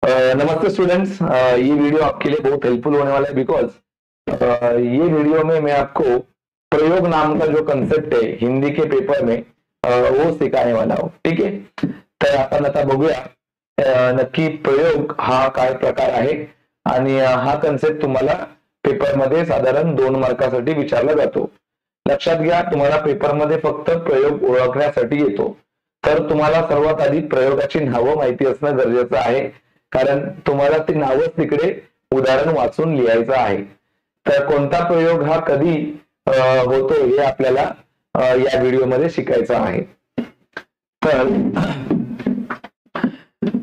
नमस्ते students, ये video आपके लिए बहुत हेल्पफुल होने वाला है बिकॉज ये वीडियो में मैं आपको प्रयोग नाम का जो कंसेप्ट है हिंदी के पेपर में वो सिखाने वाला हूँ. ठीक आहे. तर आपण आता बघूया नक्की प्रयोग हा काय प्रकार आहे आणि हा कन्सेप्ट तुम्हाला पेपरमध्ये साधारण 2 मार्कासाठी विचारला जातो. लक्षात घ्या, तुम्हाला पेपरमध्ये फक्त प्रयोग ओळखण्यासाठी येतो. तर तुम्हाला सर्वात आधी प्रयोगाची नावं माहिती असणं गरजेचं आहे, कारण तुम्हाला ते नावच तिकडे उदाहरण वाचून लिहायचं आहे. तर कोणता प्रयोग हा कधी होतो हे आपल्याला या व्हिडिओमध्ये शिकायचं आहे. तर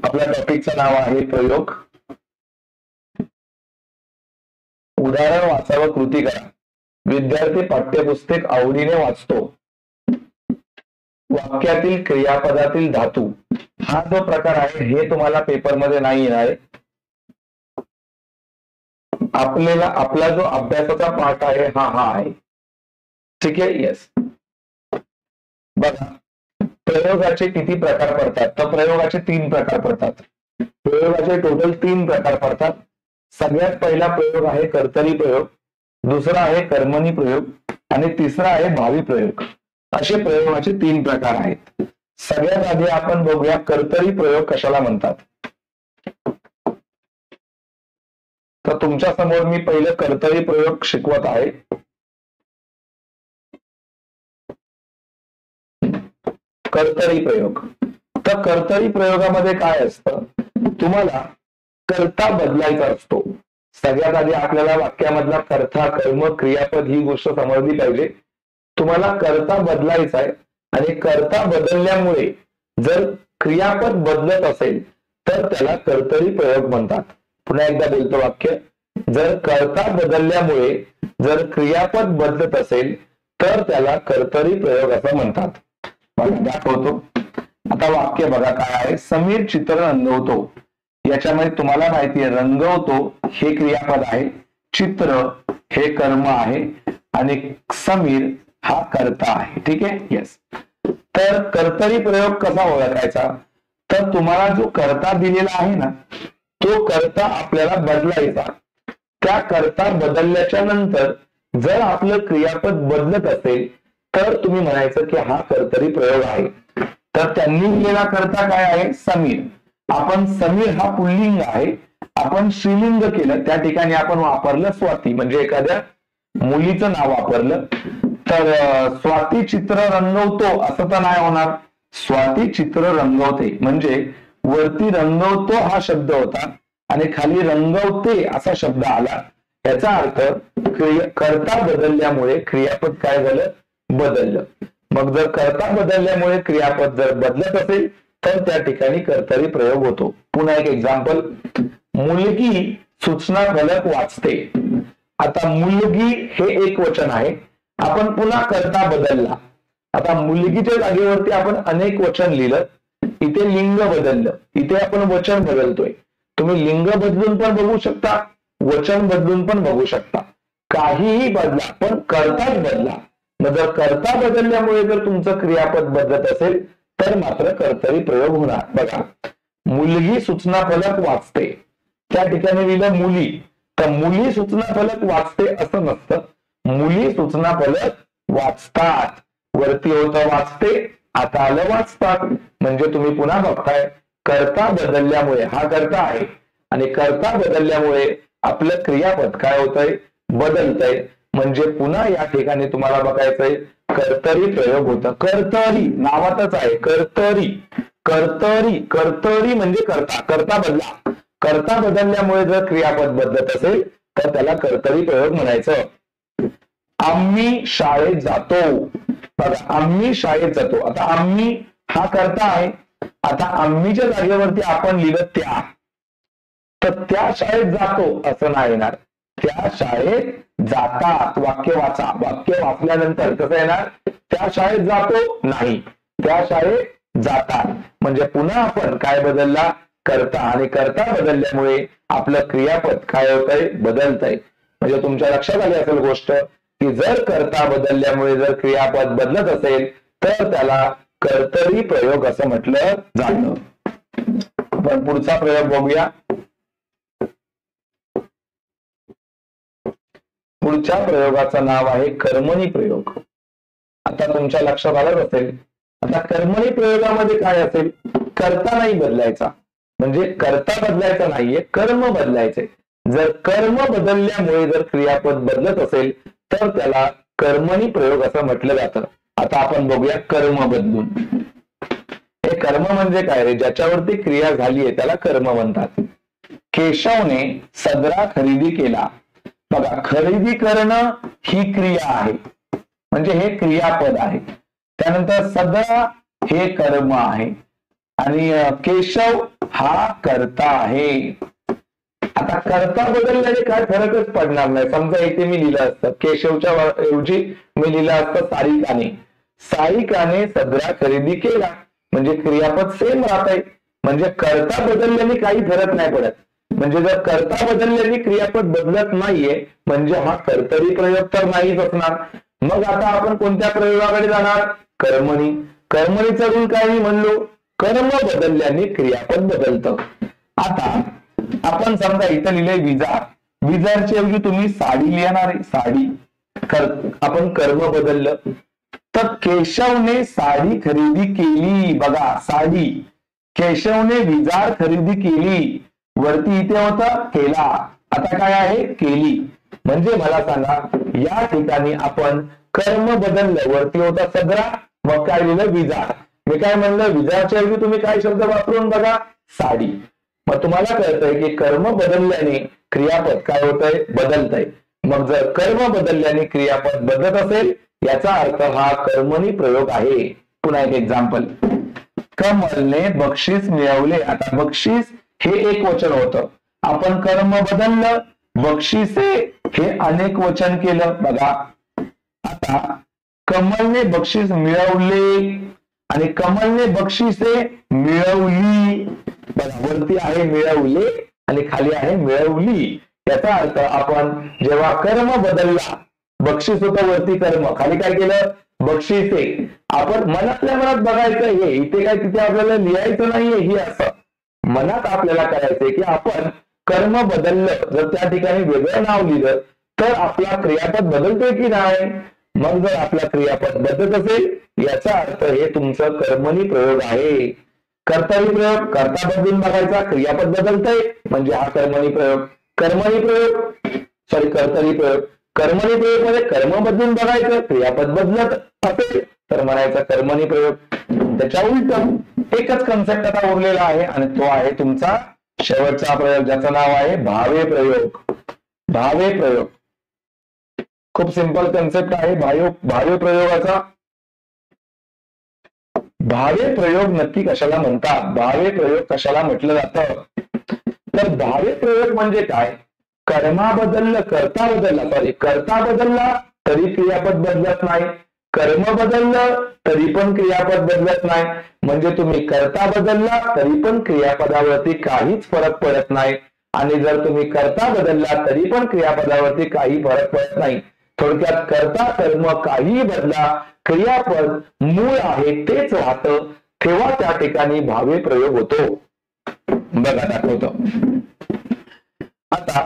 आपल्या टॉपिकचं नाव आहे प्रयोग. उदाहरण वाचावं, कृती करा. विद्यार्थी पाठ्यपुस्तक आवडीने वाचतो. वाक्यातील क्रियापदातील धातू हा जो प्रकार आहे हे तुम्हाला पेपरमध्ये नाही येणार आहे. आपला जो अभ्यासाचा पाठ आहे हा आहे. ठीक आहे. येस. बघा, प्रयोगाचे किती प्रकार पडतात? तर प्रयोगाचे 3 प्रकार पडतात. प्रयोगाचे टोटल 3 प्रकार पडतात. सगळ्यात पहिला प्रयोग आहे कर्तरी प्रयोग, दुसरा आहे कर्मणी प्रयोग आणि तिसरा आहे भावी प्रयोग. असे प्रयोगाचे 3 प्रकार आहेत. सगळ्यात आधी आपण बघूया कर्तरी प्रयोग कशाला म्हणतात. तर तुमच्या समोर मी पहिलं कर्तरी प्रयोग शिकवत आहे. कर्तरी प्रयोग. तर कर्तरी प्रयोगामध्ये काय असतं? तुम्हाला कर्ता बदलायचा असतो. सगळ्यात आधी आपल्याला वाक्यामधला कर्ता, कर्म, क्रियापद ही गोष्ट समजली पाहिजे. तुम्हाला कर्ता बदलायचा आहे आणि कर्ता बदलल्यामुळे जर क्रियापद बदलत असेल तर त्याला कर्तरी प्रयोग म्हणतात. पुन्हा एकदा बोलतो वाक्य. जर कर्ता बदलल्यामुळे जर क्रियापद बदलत असेल तर त्याला कर्तरी प्रयोग असं म्हणतात. दाखवतो. आता वाक्य बघा काय आहे. समीर चित्र रंगवतो. याच्यामध्ये तुम्हाला माहिती आहे रंगवतो हे क्रियापद आहे, चित्र हे कर्म आहे आणि समीर हा कर्ता आहे. ठीक आहे. येस. तर कर्तरी प्रयोग कसा ओळखायचा? तर तुम्हाला जो कर्ता दिलेला आहे ना तो कर्ता आपल्याला बदलायचा. त्या कर्ता बदलल्याच्या नंतर जर आपलं क्रियापद बदलत असेल तर तुम्ही म्हणायचं की हा कर्तरी प्रयोग आहे. तर त्यांनी दिलेला कर्ता काय आहे? समीर. आपण समीर हा पुल्लिंग आहे, आपण स्त्रीलिंग केलं. त्या ठिकाणी आपण वापरलं स्वाती, म्हणजे एखाद्या मुलीचं नाव वापरलं. तर स्वाती चित्र रंगवतो असं तर नाही होणार. स्वाती चित्र रंगवते म्हणजे वरती रंगवतो हा शब्द होता आणि खाली रंगवते असा शब्द आला. याचा अर्थ कर्ता बदलल्यामुळे क्रियापद काय झालं? बदललं. मग जर कर्ता बदलल्यामुळे क्रियापद जर बदलत असेल तर त्या ठिकाणी कर्तरी प्रयोग होतो. पुन्हा एक एक्झाम्पल. मुलगी सूचना फलक वाचते. आता मुलगी हे एक वचन आहे, आपण पुन्हा कर्ता बदलला. आता मुलगीच्या जागेवरती आपण अनेक वचन लिहिलं, इथे लिंग बदललं, इथे आपण वचन बदलतोय. तुम्ही लिंग बदलून पण बघू शकता, वचन बदलून पण बघू शकता. काहीही बदला पण कर्ताच बदला. मग जर कर्ता बदलल्यामुळे जर तुमचं क्रियापद बदलत असेल तर मात्र कर्तरी प्रयोग होणार. बघा, मुलगी सूचना फलक वाचते. त्या ठिकाणी लिहिलं मुली. तर मुली सूचना फलक वाचते असं नसतं. मुली सूचना फलक वाचतात. वरती होतं वाचते, आता आलं वाचतात. म्हणजे तुम्ही पुन्हा बघताय कर्ता बदलल्यामुळे हा कर्ता आहे आणि कर्ता बदलल्यामुळे आपलं क्रियापद काय होतंय? बदलतंय. म्हणजे पुन्हा या ठिकाणी तुम्हाला बघायचंय कर्तरी प्रयोग होतं. कर्तरी नावातच आहे. कर्तरी कर्तरी कर्तरी म्हणजे कर्ता. कर्ता बदला. कर्ता बदलल्यामुळे जर क्रियापद बदलत असेल तर त्याला कर्तरी प्रयोग म्हणायचं. आम्ही शाळेत जातो. बघा, आम्ही शाळेत जातो. आता आम्ही हा कर्ता आहे. आता आम्हीच्या जागेवरती आपण लिहिलं त्या. तर त्या शाळेत जातो असं नाही येणार. त्या शाळेत जातात. वाक्य वाचा. वाक्य वाचल्यानंतर कसं येणार? त्या शाळेत जातो नाही, त्या शाळेत जातात. म्हणजे पुन्हा आपण काय बदलला? कर्ता. आणि कर्ता बदलल्यामुळे आपलं क्रियापद काय होतंय? बदलतंय. म्हणजे तुमच्या लक्षात आली असेल गोष्ट की जर कर्ता बदलल्यामुळे जर क्रियापद बदलत असेल तर त्याला कर्तरी प्रयोग असं म्हटलं जातं. आपण पुढचा प्रयोग बघूया. पुढच्या प्रयोगाचं नाव आहे कर्मणी प्रयोग. आता तुमच्या लक्षात आलंच असेल. आता कर्मणी प्रयोगामध्ये काय असेल, कर्ता नाही बदलायचा, म्हणजे कर्ता बदलायचा नाहीये, कर्म बदलायचे. जर कर्म बदलल्यामुळे जर क्रियापद बदलत असेल तर त्याला कर्मणी प्रयोग असं म्हटलं जातं. आता आपण बघूया कर्म बदलून. हे कर्म म्हणजे काय रे, ज्याच्यावरती क्रिया झाली आहे त्याला कर्म म्हणतात. केशवने सदरा खरेदी केला. बघा, खरेदी करणं ही क्रिया आहे, म्हणजे हे क्रियापद आहे. त्यानंतर सदरा हे कर्म आहे आणि केशव हा कर्ता आहे. आता कर्ता बदलल्याने काय फरकच पडणार नाही. समजा इथे मी लिहिलं असतं केशवच्या ऐवजी मी लिहिलं असतं सारिकाने. सारिकाने सदरा खरेदी केला, म्हणजे क्रियापद सेम राहत आहे, म्हणजे कर्ता बदलल्याने काही फरक नाही पडत. म्हणजे जर कर्ता बदलल्याने क्रियापद बदलत नाहीये म्हणजे हा कर्तरी प्रयोग तर नाहीच असणार. मग आता आपण कोणत्या प्रयोगाकडे जाणार, कर्मणी. कर्मणीचा गुण काय मी म्हणलो, कर्म बदलल्याने क्रियापद बदलतं. आता आपण समजा इथं लिहिले विजार, विजारच्या ऐवजी तुम्ही साडी लिहिणार आहे, साडी. आपण कर्म बदललं तर केशवने साडी खरेदी केली. बघा, साडी. केशवने विजार खरेदी केली, वरती इथे होतं केला, आता काय आहे केली. म्हणजे मला सांगा या ठिकाणी आपण कर्म बदललं, वरती होता सदरा, मग काय लिहिलं विजार. मी काय म्हणलं, विजारच्या ऐवजी तुम्ही काय शब्द वापरून बघा, साडी. मग तुम्हाला कळतंय की कर्म बदलल्याने क्रियापद काय होतंय, बदलतंय. मग जर कर्म बदलल्याने क्रियापद बदलत असेल याचा अर्थ हा कर्मणी प्रयोग आहे. पुन्हा एक एक्झाम्पल, कमलने बक्षीस मिळवले. आता बक्षीस हे एक वचन होतं, आपण कर्म बदललं, बक्षिसे हे अनेक वचन केलं. बघा, आता कमलने बक्षीस मिळवले आणि कमलने बक्षिसे मिळवली. बघा, वरती आहे मिळवले आणि खाली आहे मिळवली. याचा अर्थ आपण जेव्हा कर्म बदलला, बक्षीस होतं वरती कर्म, खाली काय केलं बक्षिसे. आपण मनातल्या मनात बघायचं हे, इथे काय तिथे आपल्याला लिहायचं नाहीये. ही असं मनात आपल्याला करायचंय की आपण कर्म बदललं, जर त्या ठिकाणी वेगळं नाव लिहिलं तर आपला क्रियापद बदलतोय की नाही. मग जर आपला क्रियापद बदलत असेल याचा अर्थ हे तुमचं कर्मणी प्रयोग आहे. कर्तरी प्रयोग, कर्ता बदलून बघायचा, क्रियापद बदलतंय म्हणजे हा कर्मणी प्रयोग. कर्मणी प्रयोग कर्तरी प्रयोग. कर्मणी प्रयोग मध्ये कर्म बदलून बघायचं, क्रियापद बदलत असेल तर म्हणायचं कर्मणी प्रयोग. त्याच्या उलट एकच कन्सेप्ट आता उरलेला आहे आणि तो आहे तुमचा शेवटचा प्रयोग, ज्याचं नाव आहे भावे प्रयोग. भावे प्रयोग खूप सिंपल कन्सेप्ट आहे भावे प्रयोगाचा. भावे प्रयोग नक्की कशाला म्हणतात, भावे प्रयोग कशाला म्हटलं जातं, तर भावे प्रयोग म्हणजे काय, कर्मा बदललं, कर्ता बदलला तरी क्रियापद बदलत नाही, कर्म बदललं तरी पण क्रियापद बदलत नाही. म्हणजे तुम्ही कर्ता बदलला तरी पण क्रियापदावरती काहीच फरक पडत नाही आणि जर तुम्ही कर्ता बदलला तरी पण क्रियापदावरती काही फरक पडत नाही. थोडक्यात कर्ता कर्म काही बदला, क्रियापद मूळ आहे तेच राहतं, तेव्हा त्या ठिकाणी भावे प्रयोग होतो. बघा दाखवतो. आता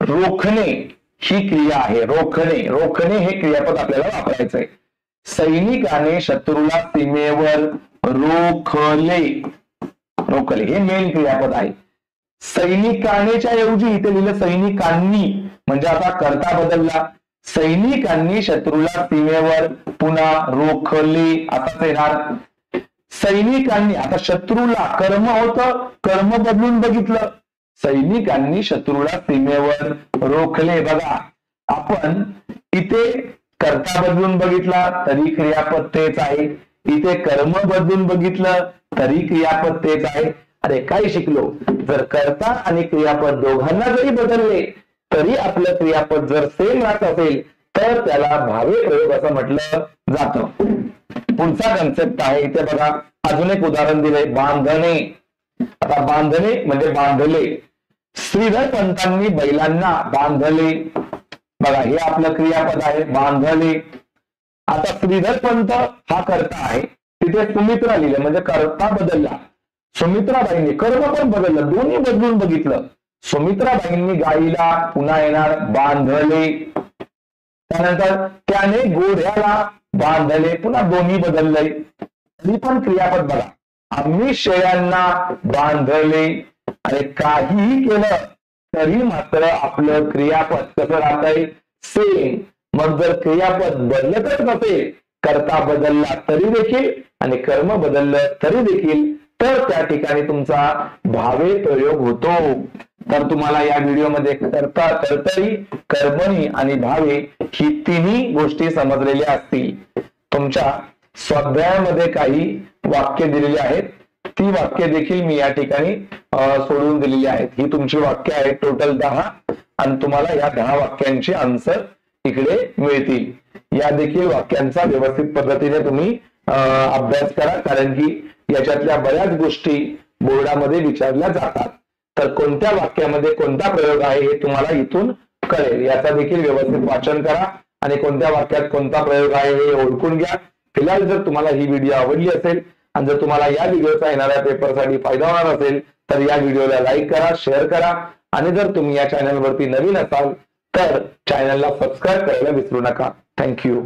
रोखणे ही क्रिया आहे. रोखणे हे क्रियापद आपल्याला वापरायचंय. सैनिकाने शत्रूला सीमेवर रोखले हे मेन क्रियापद आहे. सैनिकानेच्या ऐवजी इथे लिहिलं सैनिकांनी, म्हणजे आता कर्ता बदलला. सैनिकांनी शत्रूला सीमेवर पुन्हा रोखले असाच येणार. सैनिकांनी, आता शत्रूला कर्म होतं, कर्म बदलून बघितलं, सैनिकांनी शत्रूला सीमेवर रोखले. बघा, आपण इथे कर्ता बदलून बघितला तरी क्रियापद तेच आहे, इथे कर्म बदलून बघितलं तरी क्रियापद तेच आहे. अरे काय शिकलो, जर कर्ता आणि क्रियापद दोघांना जरी बदलले तरी आपलं क्रियापद जर सेम राहत असेल तर त्याला भावे प्रयोग असं म्हटलं जातं. पुढचा कन्सेप्ट आहे इथे बघा, अजून एक उदाहरण दिलंय, बांधणे. आता बांधणे म्हणजे बांधले. श्रीधर पंतांनी बैलांना बांधले. बघा, हे आपलं क्रियापद आहे, बांधले. आता श्रीधर पंत हा कर्ता आहे, तिथे सुमित्रा लिहिलं म्हणजे कर्ता बदलला. सुमित्राबाईंनी कर्म पण बदललं, दोन्ही बदलून बघितलं. सुमित्राबाईंनी गाईला पुन्हा येणार बांधले. त्यानंतर त्याने घोड्याला बांधले, पुन्हा दोन्ही बदललंय, तरी पण क्रियापद बघा, आम्ही शेळ्यांना बांधले, आणि काहीही केलं तरी मात्र आपलं क्रियापद कसं राहतंय, सेम. मग जर क्रियापद बदलतच नसेल, कर्ता बदलला तरी देखील आणि कर्म बदललं तरी देखील, तर त्या ठिकाणी तुमचा भावे प्रयोग होतो. तर तुम्हाला या व्हिडिओमध्ये कर्ता, कर्तरी, कर्मणी आणि भावे ही तिन्ही गोष्टी समजलेल्या असतील. तुमच्या स्वाध्यायामध्ये काही वाक्य दिलेली आहेत, ती वाक्य देखील मी या ठिकाणी सोडून दिलेली आहेत. ही तुमची वाक्य आहेत टोटल 10, आणि तुम्हाला या 10 वाक्यांची आन्सर इकडे मिळतील. या देखील वाक्यांचा व्यवस्थित पद्धतीने तुम्ही अभ्यास करा, कारण की याच्यातल्या बऱ्याच गोष्टी बोर्डामध्ये विचारल्या जातात. तर कोणत्या वाक्यामध्ये कोणता प्रयोग आहे हे तुम्हाला इथून कळेल, याचा देखील व्यवस्थित वाचन करा आणि कोणत्या वाक्यात कोणता प्रयोग आहे हे ओळखून घ्या. फिलहाल जर तुम्हाला ही व्हिडिओ आवडली असेल आणि जर तुम्हाला या व्हिडिओचा येणाऱ्या पेपरसाठी फायदा होणार असेल तर या व्हिडिओला लाईक करा, शेअर करा, आणि जर तुम्ही या चॅनलवरती नवीन असाल तर चॅनलला सबस्क्राईब करायला विसरू नका. थँक्यू.